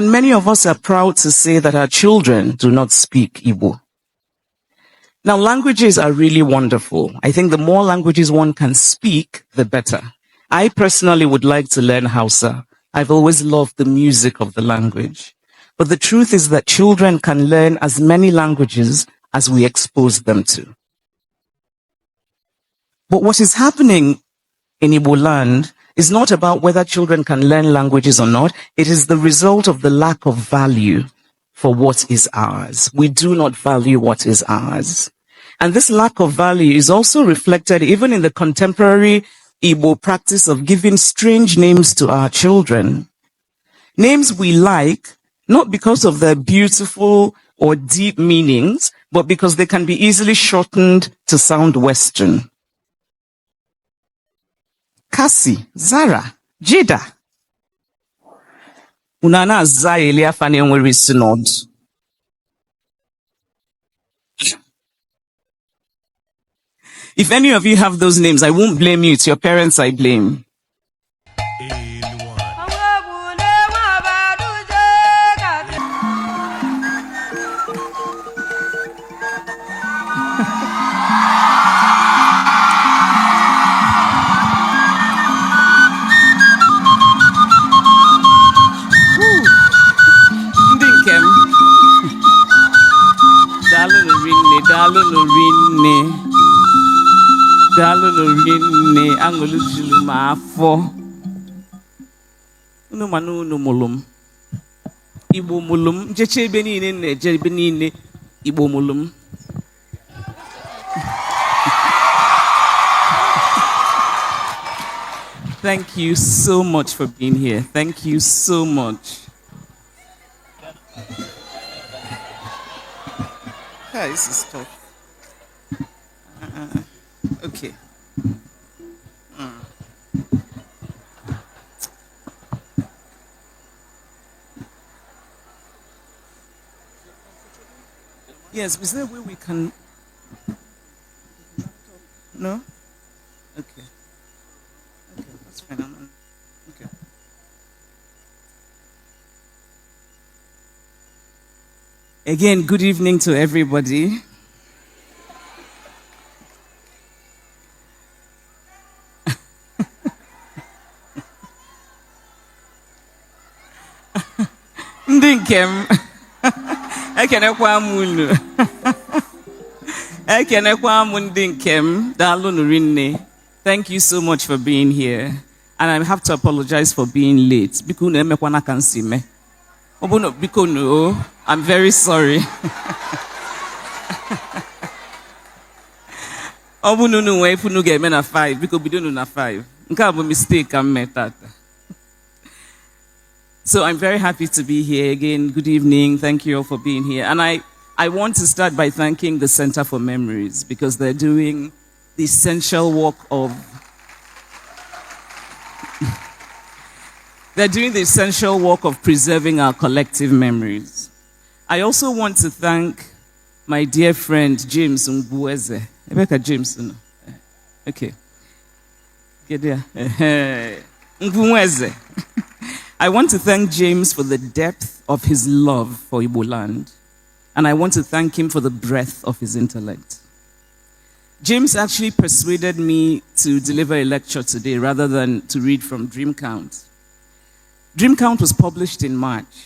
And many of us are proud to say that our children do not speak Igbo. Now, languages are really wonderful. I think the more languages one can speak, the better. I personally would like to learn Hausa. I've always loved the music of the language. But the truth is that children can learn as many languages as we expose them to. But what is happening in Igbo land is not about whether children can learn languages or not. It is the result of the lack of value for what is ours. We do not value what is ours. And this lack of value is also reflected even in the contemporary Igbo practice of giving strange names to our children. Names we like, not because of their beautiful or deep meanings, but because they can be easily shortened to sound Western. Cassie, Zara, Jida. Unana Zaelia Fanenweri Synod. If any of you have those names, I won't blame you. It's your parents I blame. Dalo no rinne angolu jilu ma afọ unu manu unu mulum Igbo mulum jeche ebe niile na eje ebe niile Igbo mulum. Thank you so much for being here. Thank you so much. This is tough. Okay. Yes, is there a way we can... No? Okay. Okay, that's fine. Okay. Again, good evening to everybody. Ndinkem. Ekenekwa munu. Ekenekwa mundinkem. Dalunu rinne. Thank you so much for being here. And I have to apologize for being late. Bikunu emekwana kansime. Obono bikunu. I'm very sorry. Obununu we ifunu ga eme na 5 biko bidonu na 5. Nke a bụ mistake am metata. So I'm very happy to be here again. Good evening. Thank you all for being here. And I want to start by thanking the Center for Memories because they're doing the essential work of preserving our collective memories. I also want to thank my dear friend James Ngbueze. Rebecca James, no? Okay. Get there. Ngbueze. I want to thank James for the depth of his love for Igbo land, and I want to thank him for the breadth of his intellect. James actually persuaded me to deliver a lecture today rather than to read from Dream Count. Dream Count was published in March,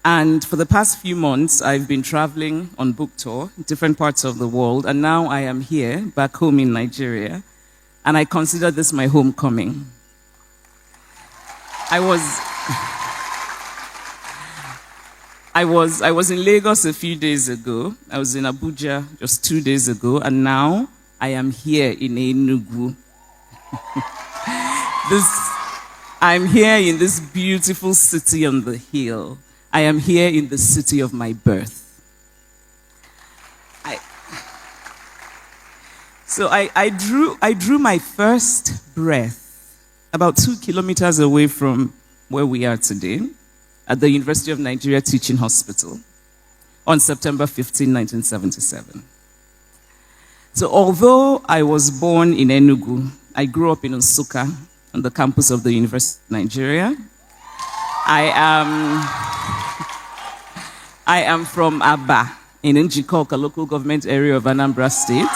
and for the past few months, I've been traveling on book tour in different parts of the world, and now I am here, back home in Nigeria, and I consider this my homecoming. I was in Lagos a few days ago. I was in Abuja just 2 days ago, and now I am here in Enugu. I'm here in this beautiful city on the hill. I am here in the city of my birth. I drew my first breath about 2 kilometers away from where we are today, at the University of Nigeria Teaching Hospital, on September 15, 1977. So although I was born in Enugu, I grew up in Nsukka, on the campus of the University of Nigeria. I am from Aba in Njikoka, local government area of Anambra State.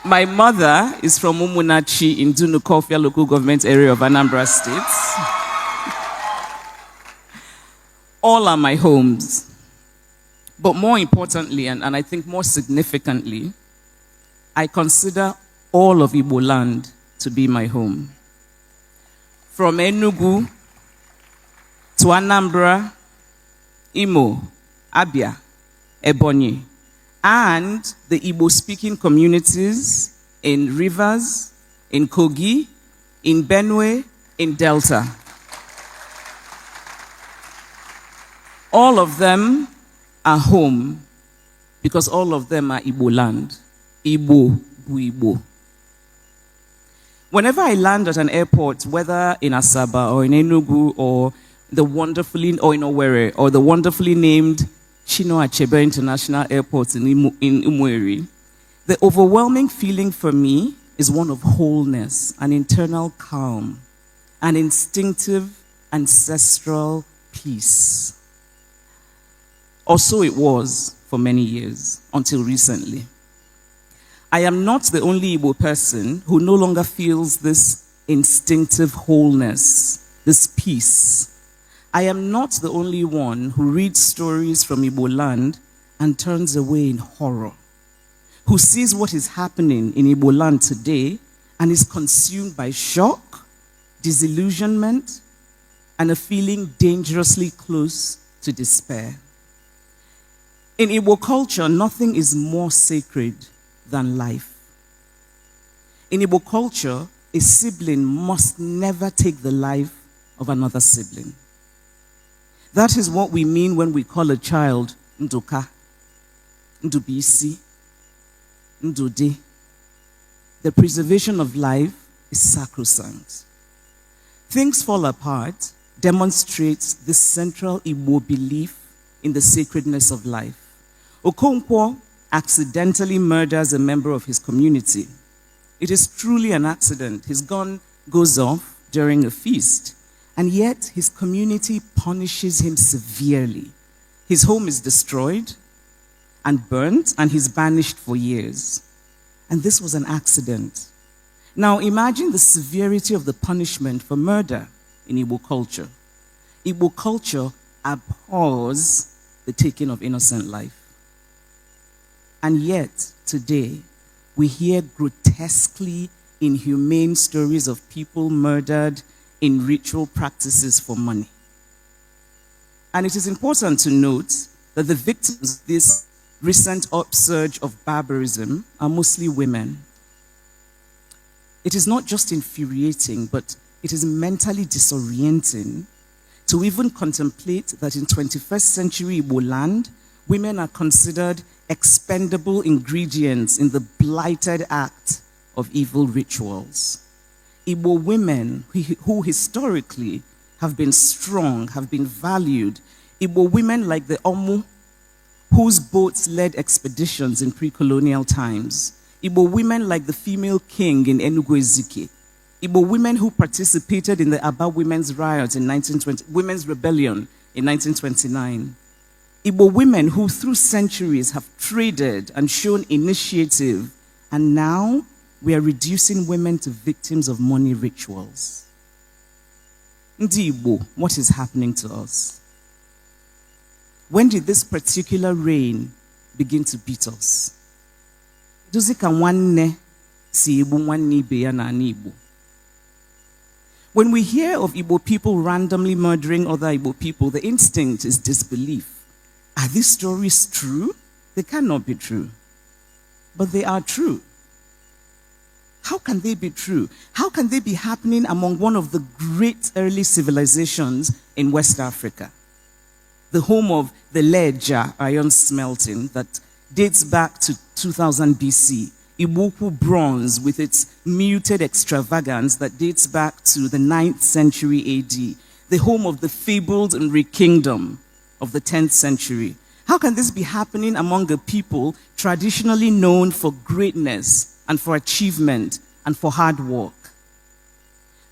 My mother is from Umunachi in Dunukofia, local government area of Anambra State. All are my homes. But more importantly, and I think more significantly, I consider all of Igbo land to be my home. From Enugu to Anambra, Imo, Abia, Ebonyi, and the Igbo-speaking communities in Rivers, in Kogi, in Benue, in Delta. All of them are home because all of them are Igbo land. Igbo bu Igbo. Whenever I land at an airport, whether in Asaba or in Enugu or in Owerri or the wonderfully named Chino Achebe International Airport in Umueri, the overwhelming feeling for me is one of wholeness, an internal calm, an instinctive, ancestral peace. Or so it was for many years, until recently. I am not the only Igbo person who no longer feels this instinctive wholeness, this peace. I am not the only one who reads stories from Igbo land and turns away in horror, who sees what is happening in Igbo land today and is consumed by shock, disillusionment, and a feeling dangerously close to despair. In Igbo culture, nothing is more sacred than life. In Igbo culture, a sibling must never take the life of another sibling. That is what we mean when we call a child Nduka, Ndubisi, Ndude. The preservation of life is sacrosanct. Things Fall Apart demonstrates this central Igbo belief in the sacredness of life. Okonkwo accidentally murders a member of his community. It is truly an accident. His gun goes off during a feast, and yet his community punishes him severely. His home is destroyed and burnt, and he's banished for years. And this was an accident. Now imagine the severity of the punishment for murder in Igbo culture. Igbo culture abhors the taking of innocent life. And yet, today, we hear grotesquely inhumane stories of people murdered in ritual practices for money. And it is important to note that the victims of this recent upsurge of barbarism are mostly women. It is not just infuriating, but it is mentally disorienting to even contemplate that in 21st century Igbo land, women are considered expendable ingredients in the blighted act of evil rituals. Igbo women who historically have been strong, have been valued. Igbo women like the Omu, whose boats led expeditions in pre-colonial times. Igbo women like the female king in Enugu Ezike. Igbo women who participated in the Aba Women's Riot in Women's Rebellion in 1929. Igbo women who through centuries have traded and shown initiative, and now we are reducing women to victims of money rituals. Ndi Igbo, what is happening to us? When did this particular reign begin to beat us? When we hear of Igbo people randomly murdering other Igbo people, the instinct is disbelief. Are these stories true? They cannot be true. But they are true. How can they be true? How can they be happening among one of the great early civilizations in West Africa? The home of the Leja iron smelting that dates back to 2000 BC. Ibuku bronze with its muted extravagance that dates back to the 9th century AD. The home of the fabled Nri kingdom of the 10th century. How can this be happening among a people traditionally known for greatness and for achievement and for hard work?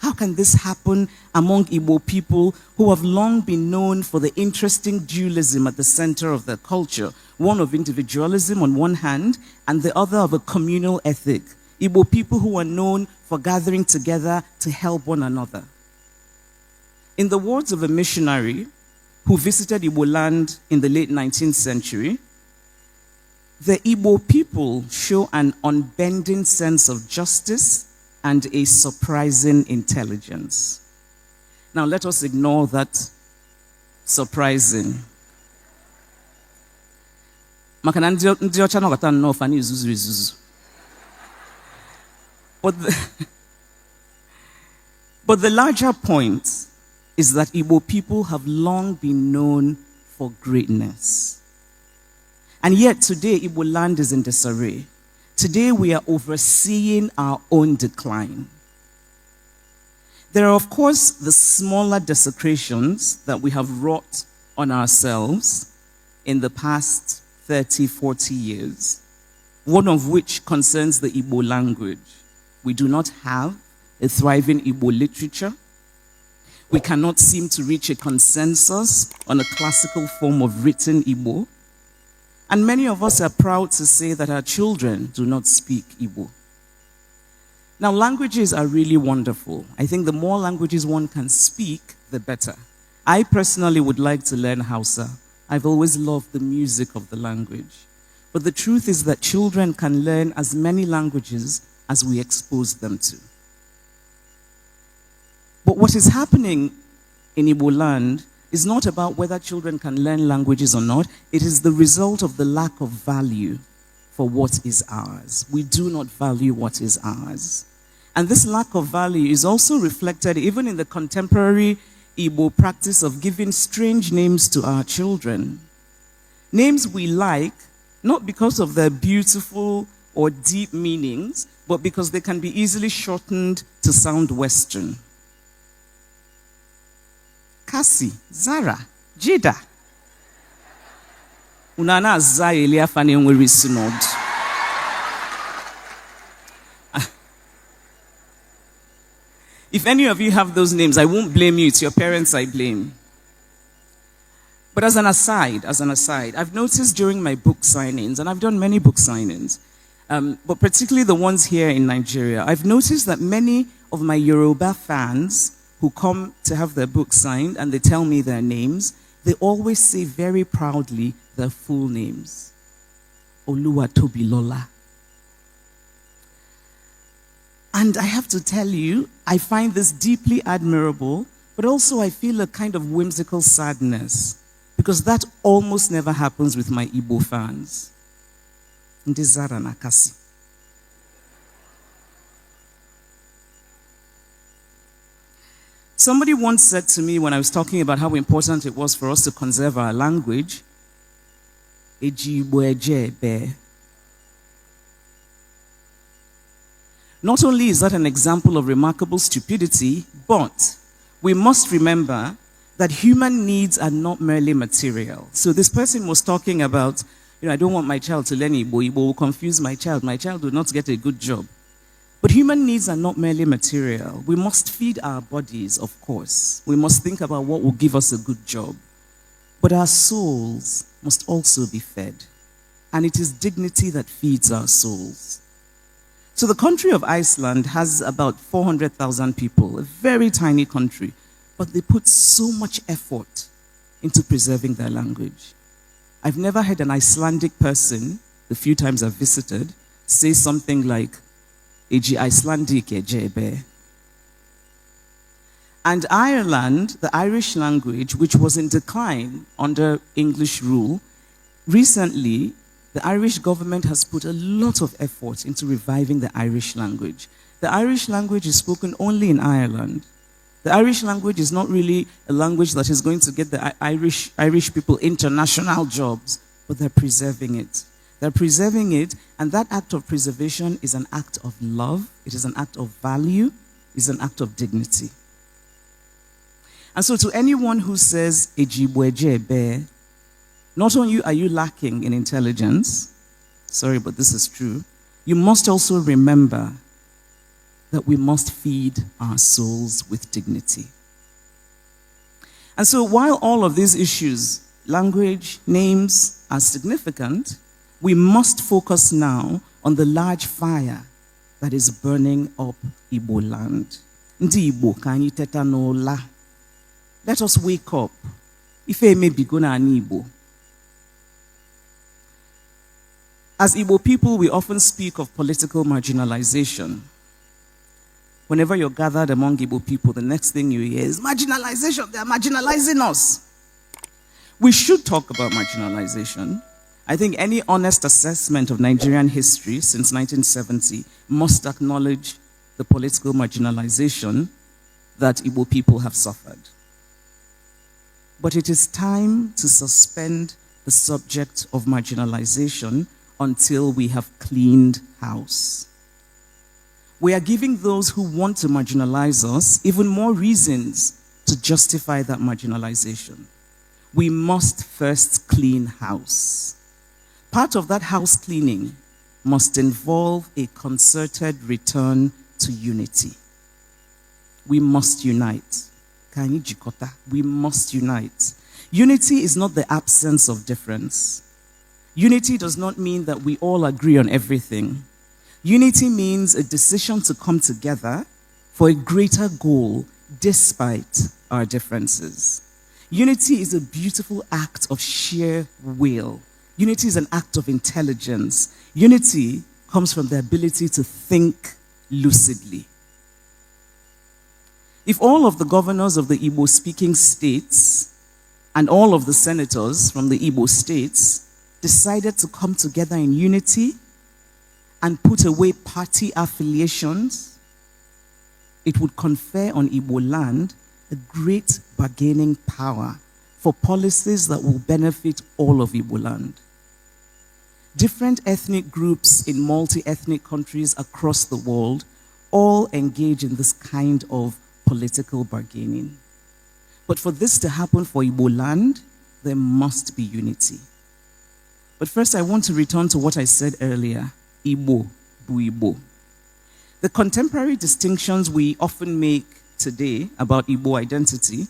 How can this happen among Igbo people who have long been known for the interesting dualism at the center of their culture, one of individualism on one hand, and the other of a communal ethic? Igbo people who are known for gathering together to help one another. In the words of a missionary who visited Igbo land in the late 19th century, the Igbo people show an unbending sense of justice and a surprising intelligence. Now let us ignore that surprising. But the larger point is that Igbo people have long been known for greatness. And yet today, Igbo land is in disarray. Today, we are overseeing our own decline. There are, of course, the smaller desecrations that we have wrought on ourselves in the past 30, 40 years, one of which concerns the Igbo language. We do not have a thriving Igbo literature. We cannot seem to reach a consensus on a classical form of written Igbo. And many of us are proud to say that our children do not speak Igbo. Now, languages are really wonderful. I think the more languages one can speak, the better. I personally would like to learn Hausa. I've always loved the music of the language. But the truth is that children can learn as many languages as we expose them to. But what is happening in Igbo land is not about whether children can learn languages or not. It is the result of the lack of value for what is ours. We do not value what is ours. And this lack of value is also reflected even in the contemporary Igbo practice of giving strange names to our children. Names we like, not because of their beautiful or deep meanings, but because they can be easily shortened to sound Western. Cassie, Zara, Jida. Unana za elia fani nwere synod. If any of you have those names, I won't blame you. It's your parents I blame. But as an aside, I've noticed during my book signings, and I've done many book signings, but particularly the ones here in Nigeria, I've noticed that many of my Yoruba fans who come to have their book signed and they tell me their names, they always say very proudly their full names. Oluwatobilola. And I have to tell you, I find this deeply admirable, but also I feel a kind of whimsical sadness because that almost never happens with my Igbo fans. Ndizara Nakasi. Somebody once said to me when I was talking about how important it was for us to conserve our language, not only is that an example of remarkable stupidity, but we must remember that human needs are not merely material. So this person was talking about, I don't want my child to learn Igbo. Igbo will confuse my child. My child will not get a good job. But human needs are not merely material. We must feed our bodies, of course. We must think about what will give us a good job. But our souls must also be fed. And it is dignity that feeds our souls. So the country of Iceland has about 400,000 people, a very tiny country, but they put so much effort into preserving their language. I've never heard an Icelandic person, the few times I've visited, say something like, Eji Icelandic ejebe. And Ireland, the Irish language, which was in decline under English rule, recently, the Irish government has put a lot of effort into reviving the Irish language. The Irish language is spoken only in Ireland. The Irish language is not really a language that is going to get the Irish people international jobs, but they're preserving it. They're preserving it, and that act of preservation is an act of love, it is an act of value, it is an act of dignity. And so to anyone who says, Ejibwejebe, not only are you lacking in intelligence, sorry, but this is true, you must also remember that we must feed our souls with dignity. And so while all of these issues, language, names, are significant, we must focus now on the large fire that is burning up Igbo land. Ndi Igbo ka anyị teta n'ụla. Let us wake up. Ife emebigo na anyị Igbo. As Igbo people, we often speak of political marginalization. Whenever you're gathered among Igbo people, the next thing you hear is marginalization. They're marginalizing us. We should talk about marginalization. I think any honest assessment of Nigerian history since 1970 must acknowledge the political marginalization that Igbo people have suffered. But it is time to suspend the subject of marginalization until we have cleaned house. We are giving those who want to marginalize us even more reasons to justify that marginalization. We must first clean house. Part of that house cleaning must involve a concerted return to unity. We must unite. We must unite. Unity is not the absence of difference. Unity does not mean that we all agree on everything. Unity means a decision to come together for a greater goal despite our differences. Unity is a beautiful act of sheer will. Unity is an act of intelligence. Unity comes from the ability to think lucidly. If all of the governors of the Igbo-speaking states and all of the senators from the Igbo states decided to come together in unity and put away party affiliations, it would confer on Igbo land a great bargaining power for policies that will benefit all of Igbo land. Different ethnic groups in multi-ethnic countries across the world all engage in this kind of political bargaining. But for this to happen for Igbo land, there must be unity. But first, I want to return to what I said earlier, Igbo, bu Igbo. The contemporary distinctions we often make today about Igbo identity,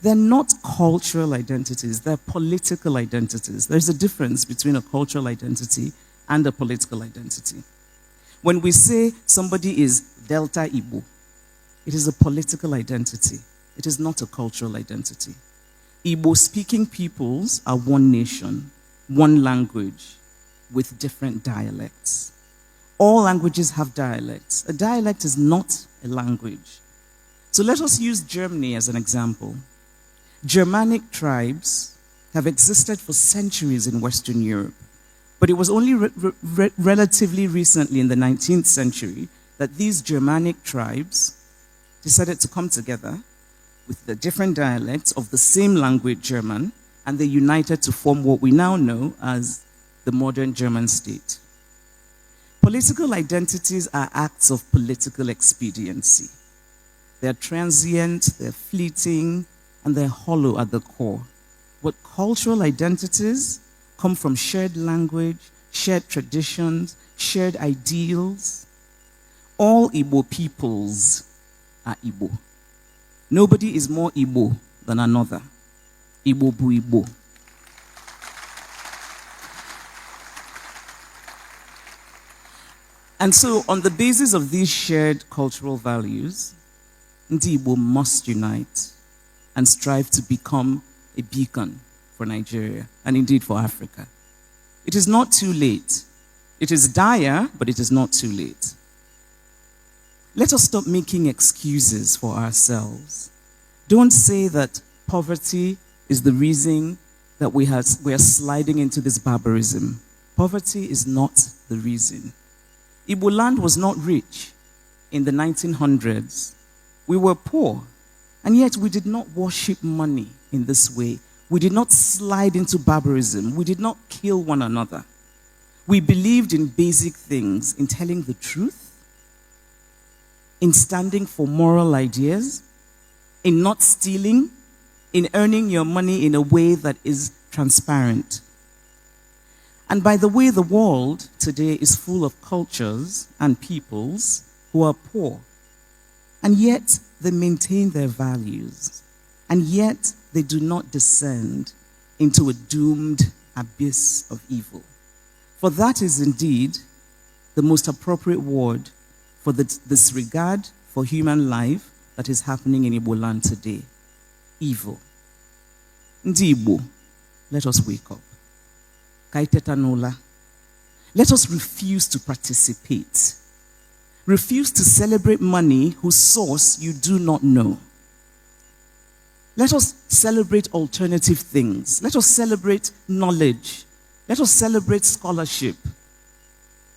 they're not cultural identities, they're political identities. There's a difference between a cultural identity and a political identity. When we say somebody is Delta Igbo, it is a political identity. It is not a cultural identity. Igbo-speaking peoples are one nation, one language, with different dialects. All languages have dialects. A dialect is not a language. So let us use Germany as an example. Germanic tribes have existed for centuries in Western Europe, but it was only relatively recently in the 19th century that these Germanic tribes decided to come together with the different dialects of the same language, German, and they united to form what we now know as the modern German state. Political identities are acts of political expediency. They're transient, they're fleeting, and they're hollow at the core. But cultural identities come from shared language, shared traditions, shared ideals. All Igbo peoples are Igbo. Nobody is more Igbo than another. Igbo bu Igbo. And so, on the basis of these shared cultural values, Ndi Igbo must unite and strive to become a beacon for Nigeria and indeed for Africa. It is not too late. It is dire, but it is not too late. Let us stop making excuses for ourselves. Don't say that poverty is the reason that we are sliding into this barbarism. Poverty is not the reason. Igbo land was not rich in the 1900s. We were poor, and yet we did not worship money in this way. We did not slide into barbarism. We did not kill one another. We believed in basic things, in telling the truth, in standing for moral ideas, in not stealing, in earning your money in a way that is transparent. And by the way, the world today is full of cultures and peoples who are poor, and yet they maintain their values, and yet they do not descend into a doomed abyss of evil. For that is indeed the most appropriate word for the disregard for human life that is happening in Igbo land today. Evil. Ndi Igbo, let us wake up. Kaiteta nola. Let us refuse to participate. Refuse to celebrate money whose source you do not know. Let us celebrate alternative things. Let us celebrate knowledge. Let us celebrate scholarship.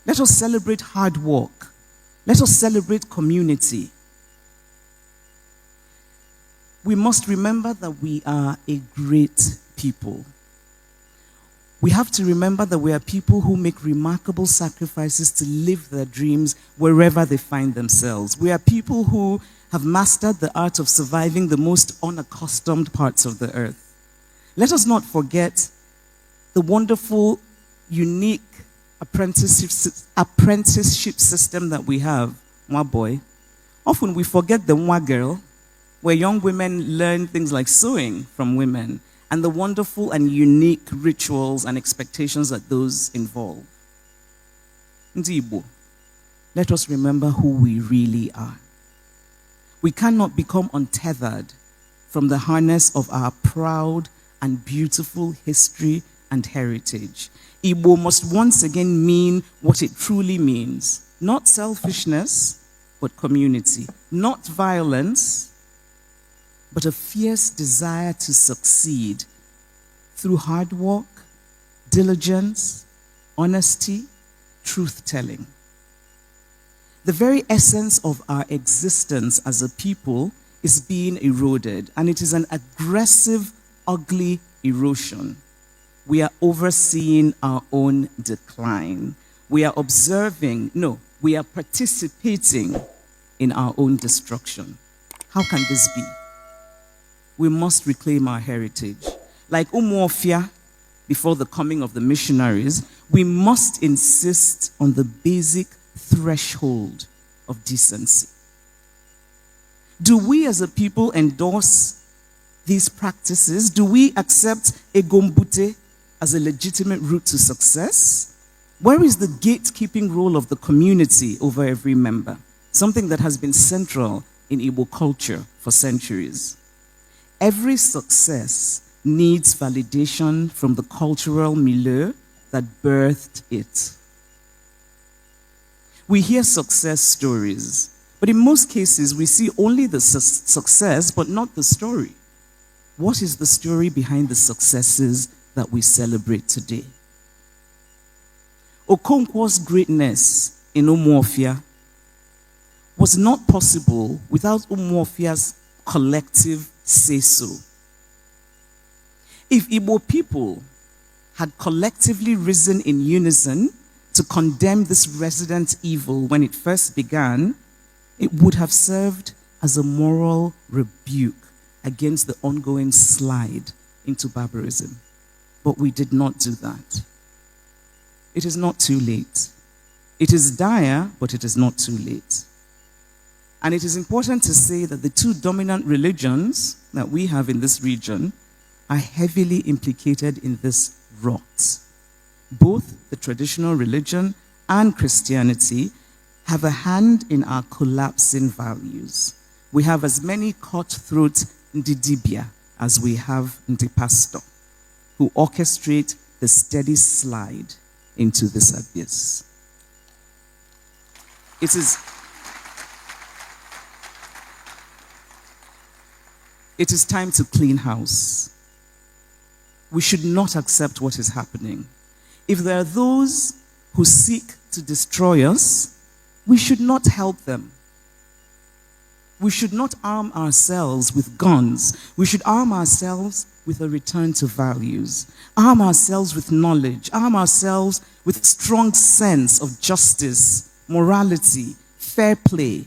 Let us celebrate hard work. Let us celebrate community. We must remember that we are a great people. We have to remember that we are people who make remarkable sacrifices to live their dreams wherever they find themselves. We are people who have mastered the art of surviving the most unaccustomed parts of the earth. Let us not forget the wonderful, unique apprenticeship system that we have, Mwa boy. Often we forget the Mwa girl, where young women learn things like sewing from women, and the wonderful and unique rituals and expectations that those involve. Ndi Igbo, let us remember who we really are. We cannot become untethered from the harness of our proud and beautiful history and heritage. Igbo must once again mean what it truly means. Not selfishness, but community. Not violence, but a fierce desire to succeed through hard work, diligence, honesty, truth-telling. The very essence of our existence as a people is being eroded, and it is an aggressive, ugly erosion. We are overseeing our own decline. We are we are participating in our own destruction. How can this be? We must reclaim our heritage. Like Umuofia, before the coming of the missionaries, we must insist on the basic threshold of decency. Do we as a people endorse these practices? Do we accept Egombute as a legitimate route to success? Where is the gatekeeping role of the community over every member? Something that has been central in Igbo culture for centuries. Every success needs validation from the cultural milieu that birthed it. We hear success stories, but in most cases we see only the success but not the story. What is the story behind the successes that we celebrate today? Okonkwo's greatness in Umuofia was not possible without Umuofia's collective say-so. If Igbo people had collectively risen in unison to condemn this resident evil when it first began, it would have served as a moral rebuke against the ongoing slide into barbarism. But we did not do that. It is not too late. It is dire, but it is not too late. And it is important to say that the two dominant religions that we have in this region are heavily implicated in this rot. Both the traditional religion and Christianity have a hand in our collapsing values. We have as many cutthroat Ndidibia as we have Ndipastor, who orchestrate the steady slide into this abyss. It is time to clean house. We should not accept what is happening. If there are those who seek to destroy us, we should not help them. We should not arm ourselves with guns. We should arm ourselves with a return to values. Arm ourselves with knowledge. Arm ourselves with strong sense of justice, morality, fair play.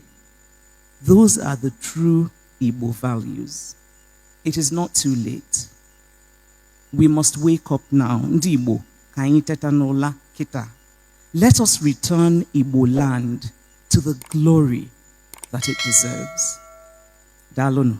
Those are the true Igbo values. It is not too late. We must wake up now. Ndi Igbo, ka anyị teta n'ụla kita. Let us return Igbo land to the glory that it deserves. Dalunu.